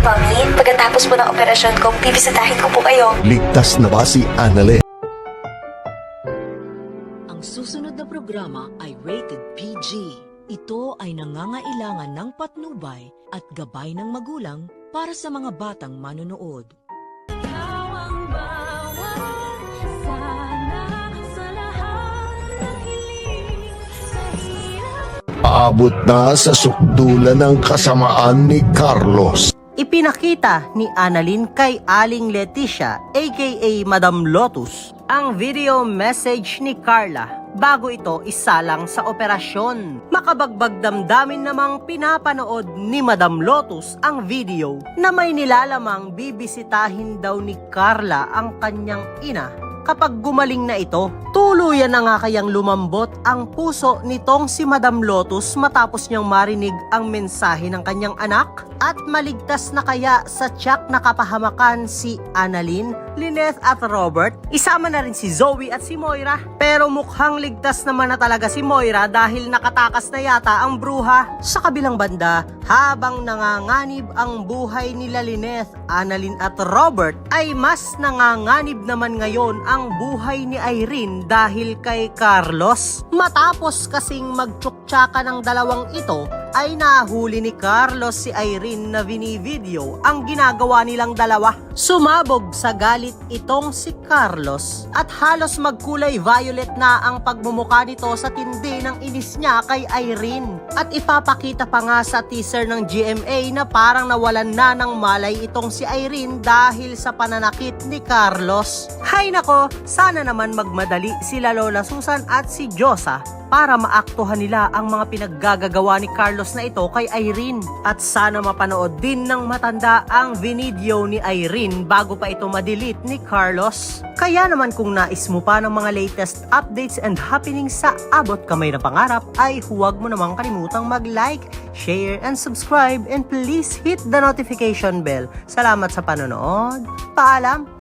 Mami, pagkatapos po ng operasyon ko, bibisitahin ko po kayo. Ligtas na ba si Annalyn? Ang susunod na programa ay rated PG. Ito ay nangangailangan ng patnubay at gabay ng magulang para sa mga batang manonood. Aabot na sa sukdulan ng kasamaan ni Carlos. Ipinakita ni Annalyn kay Aling Leticia aka Madam Lotus ang video message ni Carla bago ito isalang sa operasyon. Makabagbag damdamin namang pinapanood ni Madam Lotus ang video na may nilalamang bibisitahin daw ni Carla ang kanyang ina kapag gumaling na ito. Tuluyan na nga kayang lumambot ang puso nitong si Madam Lotus matapos niyang marinig ang mensahe ng kanyang anak at maligtas na kaya sa tiyak na kapahamakan si Annalyn, Lyneth at Robert. Isama na rin si Zoe at si Moira. Pero mukhang ligtas naman na talaga si Moira dahil nakatakas na yata ang bruha. Sa kabilang banda, habang nanganganib ang buhay nila Lyneth, Annalyn at Robert, ay mas nanganganib naman ngayon ang buhay ni Irene dahil kay Carlos. Matapos kasing magtsuktsakan ng dalawang ito, ay nahuli ni Carlos si Irene na binivideo ang ginagawa nilang dalawa. Sumabog sa galit itong si Carlos at halos magkulay violet na ang pagmumukha nito sa tindi ng inis niya kay Irene. At ipapakita pa nga sa teaser ng GMA na parang nawalan na ng malay itong si Irene dahil sa pananakit ni Carlos. Hay nako, sana naman magmadali sila Lola Susan at si Josa para maaktuhan nila ang mga pinaggagawa ni Carlos na ito kay Irene. At sana mapanood din ng matanda ang video ni Irene bago pa ito madelete ni Carlos. Kaya naman kung nais mo pa ng mga latest updates and happenings sa Abot Kamay na Pangarap, ay huwag mo namang kalimutang mag-like, share, and subscribe, and please hit the notification bell. Salamat sa panonood. Paalam!